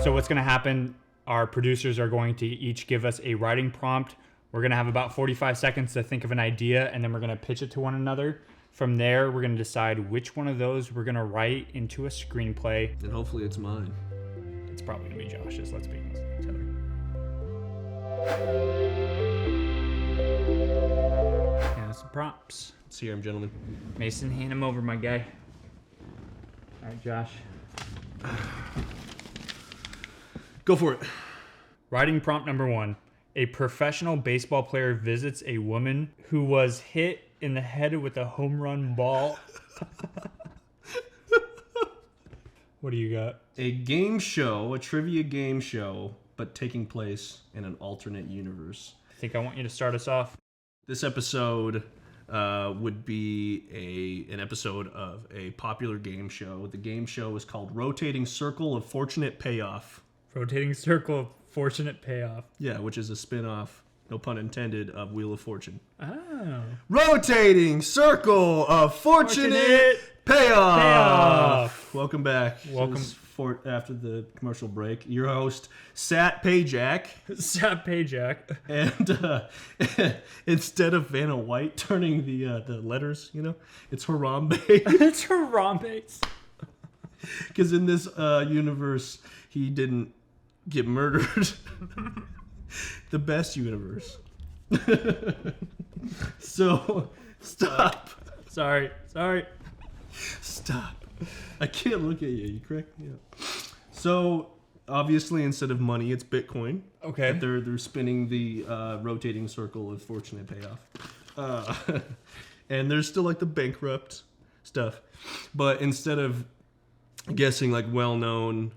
So what's going to happen, our producers are going to each give us a writing prompt. We're going to have about 45 seconds to think of an idea, and then we're going to pitch it to one another. From there, we're going to decide which one of those we're going to write into a screenplay. And hopefully it's mine. It's probably going to be Josh's, let's be honest with each other. And some prompts. See you, gentlemen. Mason, hand him over, my guy. All right, Josh. Go for it. Writing prompt number 1. A professional baseball player visits a woman who was hit in the head with a home run ball. What do you got? A game show, a trivia game show, but taking place in an alternate universe. I think I want you to start us off. This episode would be an episode of a popular game show. The game show is called Rotating Circle of Fortunate Payoff. Rotating Circle of Fortunate Payoff. Yeah, which is a spin-off, no pun intended, of Wheel of Fortune. Oh. Rotating Circle of Fortunate Payoff. Welcome back. Welcome. After the commercial break, your host, Sat Pajak. Sat Pajak. And instead of Vanna White turning the letters, it's Harambe. It's Harambe. Because in this universe, he didn't get murdered. The best universe. So, stop. Sorry. Stop. I can't look at you. You correct me up. So, obviously, instead of money, it's Bitcoin. Okay. That they're spinning the rotating circle of fortunate payoff. And there's still, the bankrupt stuff. But instead of guessing, well-known,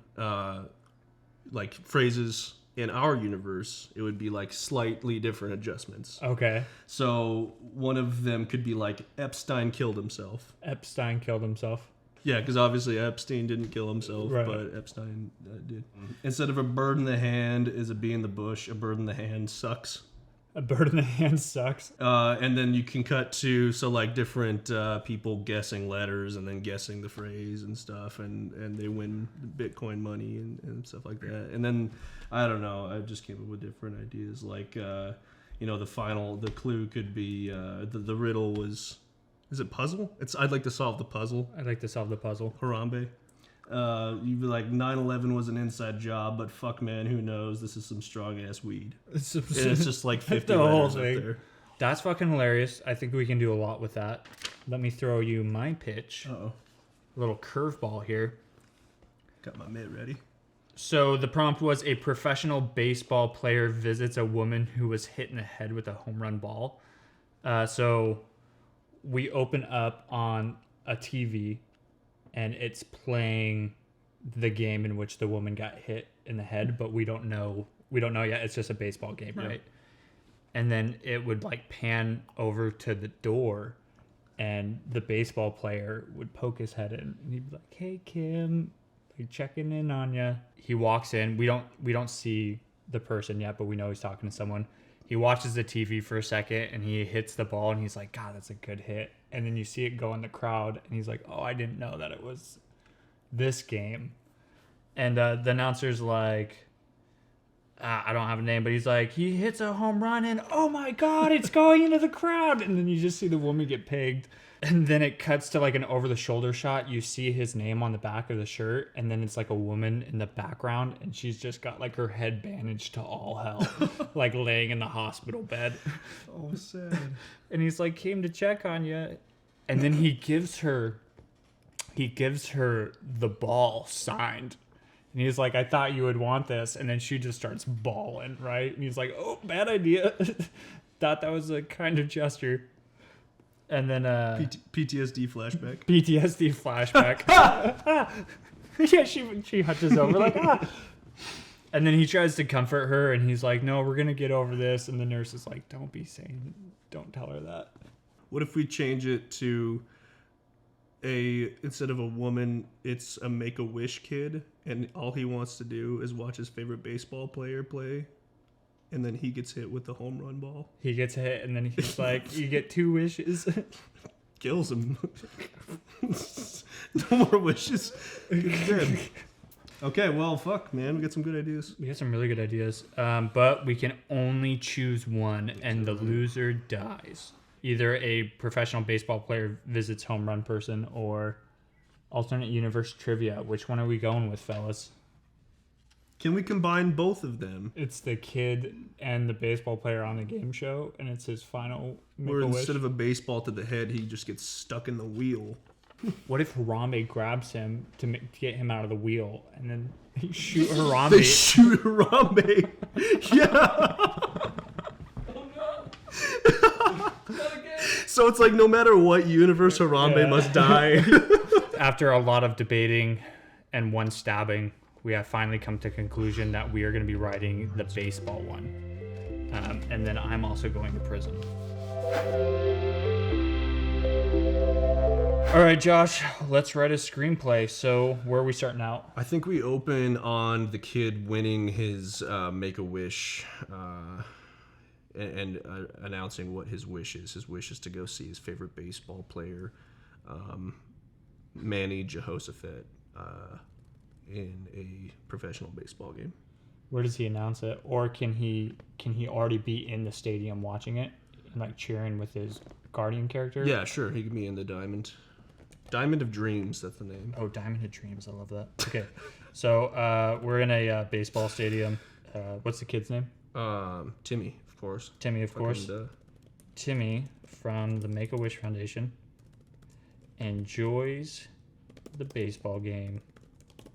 phrases in our universe, it would be, slightly different adjustments. Okay. So, one of them could be, Epstein killed himself. Epstein killed himself. Yeah, because obviously Epstein didn't kill himself, right. But Epstein did. Instead of a bird in the hand is a bee in the bush, a bird in the hand sucks. A bird in the hand sucks. And then you can cut to, different people guessing letters and then guessing the phrase and stuff, and they win Bitcoin money and stuff like that. And then, I don't know, I just came up with different ideas. The clue could be, the riddle was... Is it puzzle? I'd like to solve the puzzle. Harambe. You'd be like, 9/11 was an inside job, but fuck, man, who knows? This is some strong-ass weed. It's just 50 the whole letters up thing. there. That's fucking hilarious. I think we can do a lot with that. Let me throw you my pitch. Uh-oh. A little curveball here. Got my mitt ready. So the prompt was a professional baseball player visits a woman who was hit in the head with a home run ball. So we open up on a TV and it's playing the game in which the woman got hit in the head, but we don't know yet. It's just a baseball game, right? And then it would pan over to the door and the baseball player would poke his head in and he'd be like, "Hey, Kim, checking in on you." He walks in. We don't see the person yet, but we know he's talking to someone. He watches the TV for a second and he hits the ball and he's like, "God, that's a good hit." And then you see it go in the crowd and he's like, "Oh, I didn't know that it was this game." And the announcer's like, I don't have a name, but he's like, "He hits a home run and oh my God, it's going into the crowd." And then you just see the woman get pegged. And then it cuts to an over-the-shoulder shot. You see his name on the back of the shirt, and then it's a woman in the background, and she's just got her head bandaged to all hell, laying in the hospital bed. Oh, sad. And he's like, "Came to check on you," and then he gives her the ball signed, and he's like, "I thought you would want this," and then she just starts bawling, right? And he's like, "Oh, bad idea." Thought that was a kind of gesture. And then PTSD flashback. PTSD flashback. Yeah, she hunches over And then he tries to comfort her, and he's like, "No, we're gonna get over this." And the nurse is like, "Don't tell her that." What if we change it to instead of a woman, it's a Make-A-Wish kid, and all he wants to do is watch his favorite baseball player play? And then he gets hit with the home run ball. He gets hit, and then he's like, "You get 2 wishes." Kills him. No more wishes. He's dead. Okay, well, fuck, man. We got some good ideas. We got some really good ideas. But we can only choose one, and the loser dies. Either a professional baseball player visits home run person or alternate universe trivia. Which one are we going with, fellas? Can we combine both of them? It's the kid and the baseball player on the game show, and it's his final Or instead of a baseball to the head, he just gets stuck in the wheel. What if Harambe grabs him to get him out of the wheel, and then they shoot Harambe? They shoot Harambe. Yeah. So it's like no matter what universe, Harambe must die. After a lot of debating and one stabbing, we have finally come to the conclusion that we are going to be writing the baseball one. And then I'm also going to prison. All right, Josh, let's write a screenplay. So where are we starting out? I think we open on the kid winning his Make-A-Wish and announcing what his wish is. His wish is to go see his favorite baseball player, Manny Jehoshaphat, in a professional baseball game. Where does he announce it? Or can he already be in the stadium watching it and like cheering with his Guardian character? Yeah, sure. He can be in the Diamond of Dreams, that's the name. Oh, Diamond of Dreams. I love that. Okay. So we're in a baseball stadium. What's the kid's name? Timmy, of course. Timmy, of course. Timmy from the Make-A-Wish Foundation enjoys the baseball game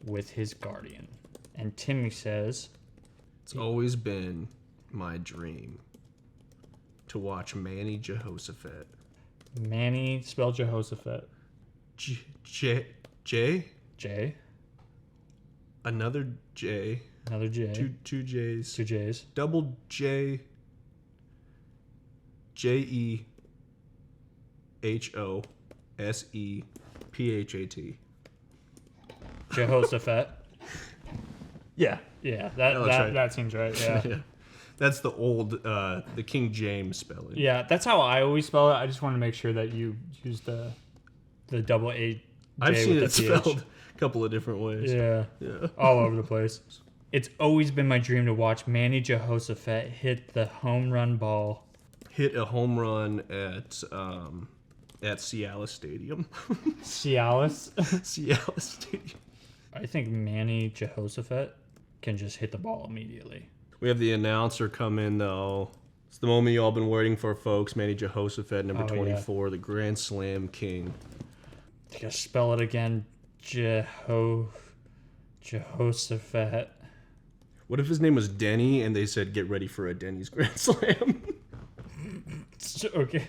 with his Guardian. And Timmy says, "It's always been my dream to watch Manny Jehoshaphat." Manny, spell Jehoshaphat. J. J. Another J. Another J. Two J's. Two J's. Double J. Jehoshaphat. Jehoshaphat. Yeah. Yeah, that seems right. Yeah. Yeah. That's the old, the King James spelling. Yeah, that's how I always spell it. I just want to make sure that you use the double A. I've seen it spelled a couple of different ways. Yeah. All over the place. It's always been my dream to watch Manny Jehoshaphat hit the home run ball. Hit a home run at Cialis Stadium. Cialis? Cialis Stadium. I think Manny Jehoshaphat can just hit the ball immediately. We have the announcer come in, though. It's the moment you all been waiting for, folks. Manny Jehoshaphat, number 24, the Grand Slam King. I gotta spell it again. Jehoshaphat. What if his name was Denny and they said, "Get ready for a Denny's Grand Slam"? Okay.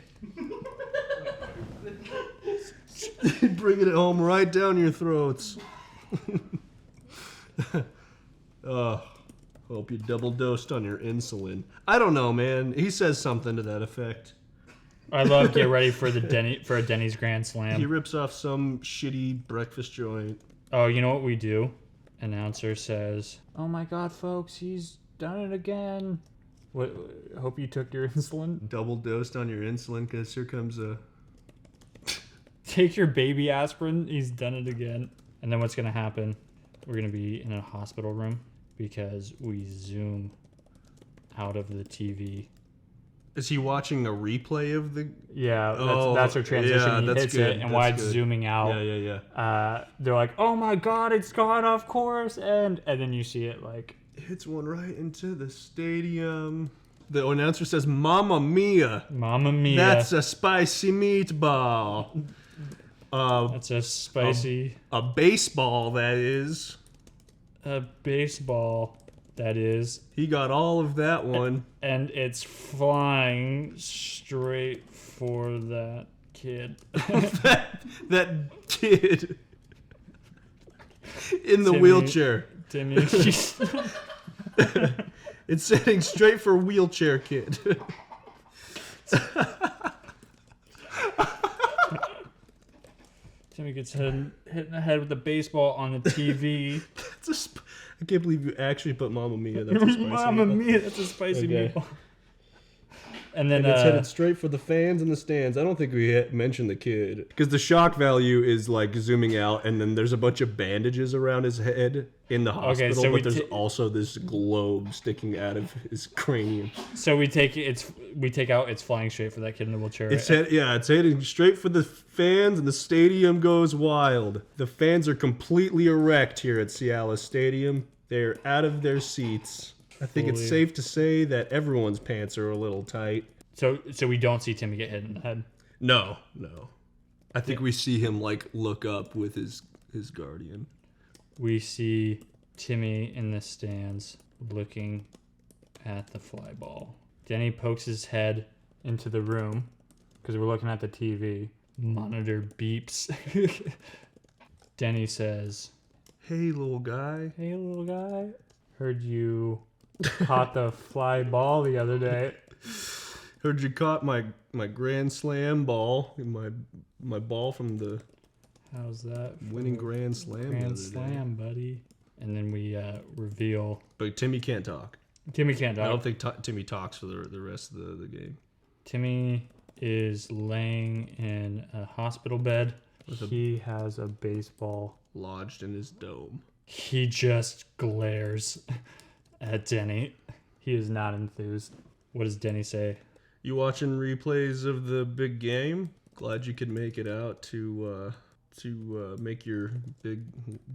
Bringing it home right down your throats. Hope you double dosed on your insulin. I don't know, man. He says something to that effect. I love "Get ready for a Denny's Grand Slam." He rips off some shitty breakfast joint. Oh, you know what we do? Announcer says, "Oh my God, folks, he's done it again." What? Hope you took your insulin. Double dosed on your insulin, because here comes a. Take your baby aspirin. He's done it again. And then what's gonna happen? We're gonna be in a hospital room because we zoom out of the TV. Is he watching a replay of the? Yeah, that's our transition. Yeah, he hits good. it, and while it's zooming out, they're like, "Oh my God, it's gone off course," and then you see it like hits one right into the stadium. The announcer says, "Mamma mia! Mamma mia! That's a spicy meatball." That's a spicy. A baseball, that is. A baseball. That is. He got all of that one. And it's flying straight for that kid. that kid. In the wheelchair. Timmy. It's heading straight for wheelchair kid. Timmy gets hit in the head with a baseball on the TV. I can't believe you actually put Mamma Mia. That's a spicy Mamma Mia, that's a spicy meatball. And then it's headed straight for the fans in the stands. I don't think we mentioned the kid. Because the shock value is like zooming out, and then there's a bunch of bandages around his head in the hospital, but there's also this globe sticking out of his cranium. So we take out it's flying straight for that kid in the wheelchair. It's heading straight for the fans, and the stadium goes wild. The fans are completely erect here at Cialis Stadium. They're out of their seats. I think it's safe to say that everyone's pants are a little tight. So we don't see Timmy get hit in the head? No. I think we see him like look up with his guardian. We see Timmy in the stands looking at the fly ball. Denny pokes his head into the room because we're looking at the TV. Monitor beeps. Denny says, "Hey, little guy. Hey, little guy. Heard you caught the fly ball the other day. Heard you caught my Grand Slam ball, my ball from the how's that winning Grand Slam. Grand Slam, buddy." And then we reveal. But Timmy can't talk. I don't think Timmy talks for the rest of the game. Timmy is laying in a hospital bed. He has a baseball lodged in his dome. He just glares at Denny. He is not enthused. What does Denny say? You watching replays of the big game? Glad you could make it out to make your big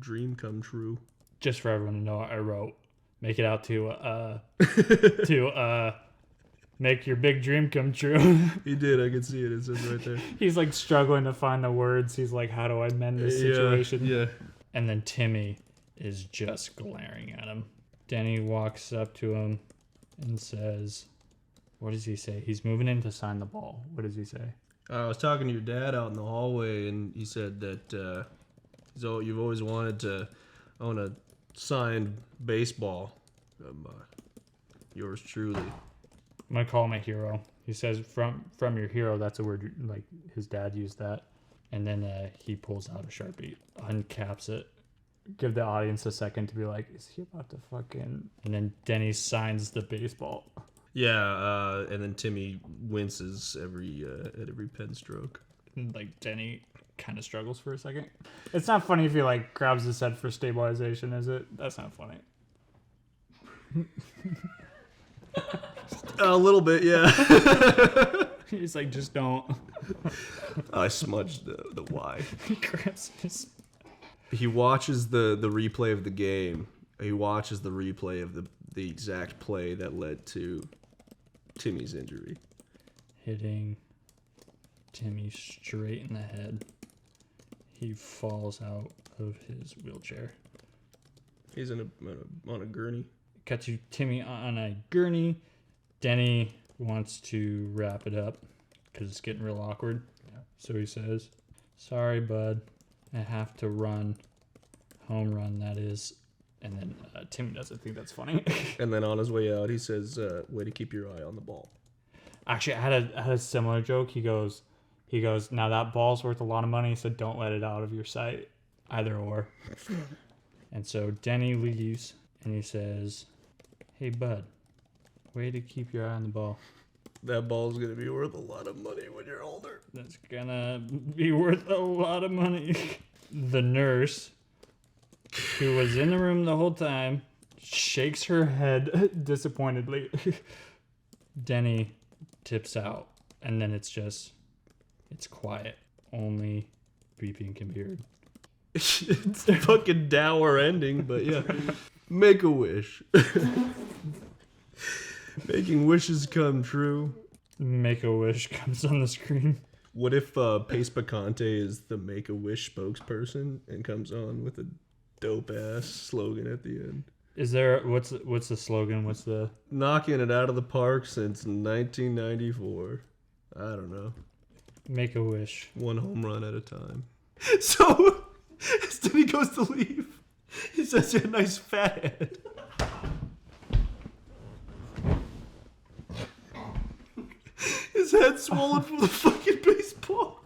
dream come true. Just for everyone to know, I wrote, make it out to make your big dream come true. He did. I can see it. It says right there. He's like struggling to find the words. He's like, how do I mend this situation? Yeah. And then Timmy is just glaring at him. Denny walks up to him and says, what does he say? He's moving in to sign the ball. What does he say? I was talking to your dad out in the hallway, and he said that you've always wanted to own a signed baseball. Yours truly. I'm gonna call him a hero. He says, "From your hero." That's a word like his dad used that. And then he pulls out a Sharpie, uncaps it. Give the audience a second to be like, "Is he about to fucking?" And then Denny signs the baseball. Yeah, and then Timmy winces at every pen stroke. Like Denny kind of struggles for a second. It's not funny if he like grabs his head for stabilization, is it? That's not funny. A little bit, yeah. He's like, just don't. I smudged the Y. He grabs his. He watches the replay of the game. He watches the replay of the exact play that led to Timmy's injury. Hitting Timmy straight in the head. He falls out of his wheelchair. He's on a gurney. Cut to Timmy on a gurney. Denny wants to wrap it up because it's getting real awkward. Yeah. So he says, "Sorry, bud. I have to run. Home run, that is." And then Timmy doesn't think that's funny. And then on his way out, he says, "Way to keep your eye on the ball." Actually, I had a similar joke. He goes, "Now that ball's worth a lot of money, so don't let it out of your sight. Either or." And so Denny leaves, and he says, "Hey, bud, way to keep your eye on the ball. That ball's going to be worth a lot of money when you're older." That's going to be worth a lot of money." The nurse, who was in the room the whole time, shakes her head disappointedly. Denny tips out, and then it's quiet. Only beeping can be heard. It's a fucking dour ending, but yeah. Make a wish. Making wishes come true. Make a wish comes on the screen. What if Pace Picante is the Make a Wish spokesperson and comes on with a dope ass slogan at the end? Is there what's the slogan? What's the knocking it out of the park since 1994? I don't know. Make a wish. One home run at a time. So as Denny goes to leave, he says he had a nice fat head. His head's swollen from the fucking baseball.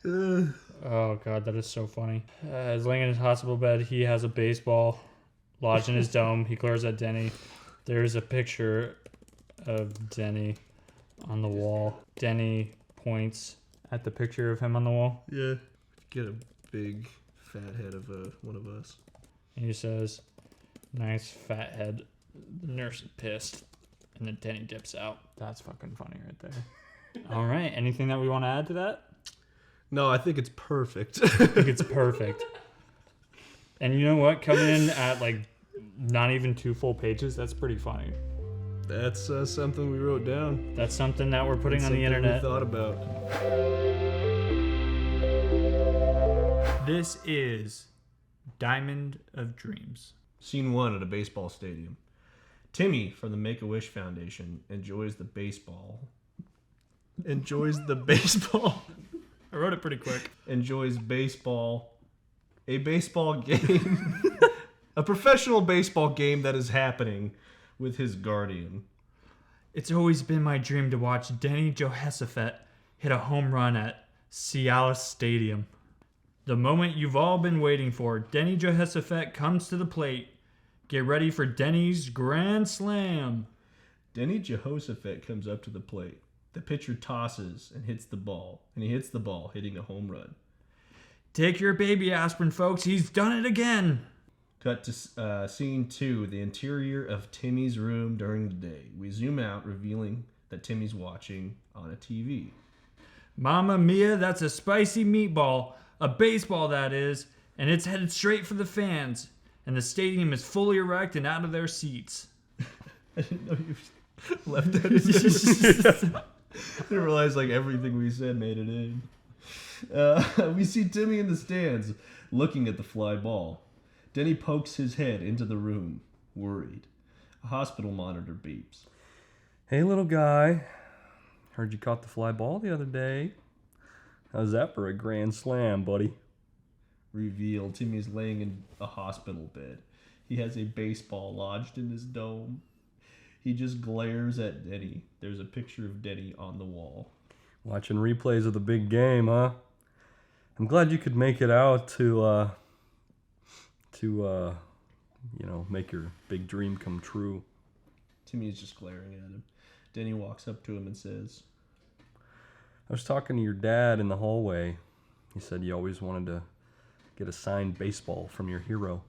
Oh god, that is so funny. He's laying in his hospital bed. He has a baseball lodged in his dome. He glares at Denny. There's a picture of Denny on the wall. Denny points at the picture of him on the wall. Yeah. Get a big fat head of one of us. And he says, nice fat head. The nurse is pissed. And then Denny dips out. That's fucking funny right there. All right. Anything that we want to add to that? No, I think it's perfect. I think it's perfect. And you know what? Coming in at like not even 2 full pages, that's pretty funny. That's something we wrote down. That's something that we're putting on the internet. We thought about. This is Diamond of Dreams. Scene 1 at a baseball stadium. Timmy from the Make-A-Wish Foundation enjoys the baseball. I wrote it pretty quick. Enjoys baseball. A baseball game. A professional baseball game that is happening with his guardian. It's always been my dream to watch Denny Johesafet hit a home run at Cialis Stadium. The moment you've all been waiting for, Denny Johesafet comes to the plate. Get ready for Denny's Grand Slam. Denny Jehoshaphat comes up to the plate. The pitcher tosses and hits the ball, and he hits the ball, hitting a home run. Take your baby aspirin, folks. He's done it again. Cut to scene 2, the interior of Timmy's room during the day. We zoom out, revealing that Timmy's watching on a TV. Mamma mia, that's a spicy meatball. A baseball, that is. And it's headed straight for the fans. And the stadium is fully erect and out of their seats. I didn't know you left that. I didn't realize like everything we said made it in. We see Timmy in the stands looking at the fly ball. Denny pokes his head into the room, worried. A hospital monitor beeps. Hey, little guy. Heard you caught the fly ball the other day. How's that for a grand slam, buddy? Revealed, Timmy's laying in a hospital bed. He has a baseball lodged in his dome. He just glares at Denny. There's a picture of Denny on the wall. Watching replays of the big game, huh? I'm glad you could make it out to make your big dream come true. Timmy's just glaring at him. Denny walks up to him and says, I was talking to your dad in the hallway. He said you always wanted to get a signed baseball from your hero.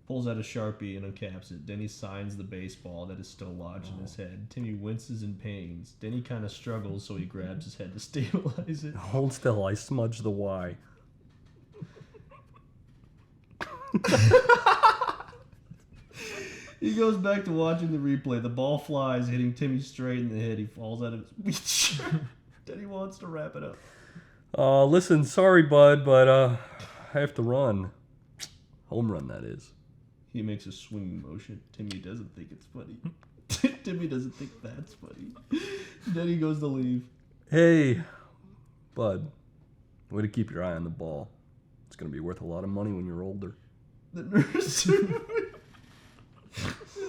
Pulls out a Sharpie and uncaps it. Denny signs the baseball that is still lodged in his head. Timmy winces in pains. Denny kind of struggles, so he grabs his head to stabilize it. Hold still, I smudge the Y. He goes back to watching the replay. The ball flies, hitting Timmy straight in the head. He falls out of his... Denny wants to wrap it up. Listen, sorry, bud, but I have to run. Home run, that is. He makes a swinging motion. Timmy doesn't think it's funny. Timmy doesn't think that's funny. Then he goes to leave. Hey, bud, way to keep your eye on the ball. It's going to be worth a lot of money when you're older. The nurse is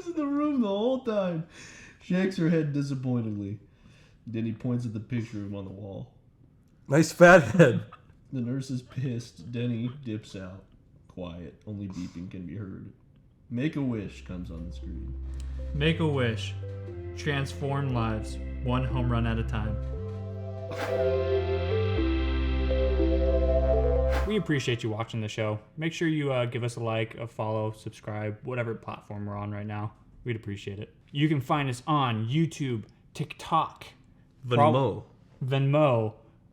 in the room the whole time. Shakes her head disappointingly. Then he points at the picture of him on the wall. Nice fat head. The nurse is pissed. Denny dips out. Quiet. Only beeping can be heard. Make-A-Wish comes on the screen. Make-A-Wish. Transform lives. One home run at a time. We appreciate you watching the show. Make sure you give us a like, a follow, subscribe, whatever platform we're on right now. We'd appreciate it. You can find us on YouTube, TikTok, Venmo,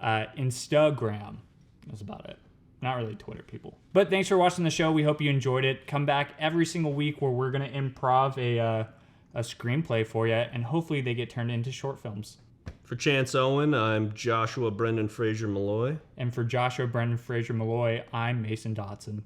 Instagram. That's about it. Not really Twitter, people. But thanks for watching the show. We hope you enjoyed it. Come back every single week where we're going to improv a screenplay for you, and hopefully they get turned into short films. For Chance Owen, I'm Joshua Brendan Fraser Malloy. And for Joshua Brendan Fraser Malloy, I'm Mason Dotson.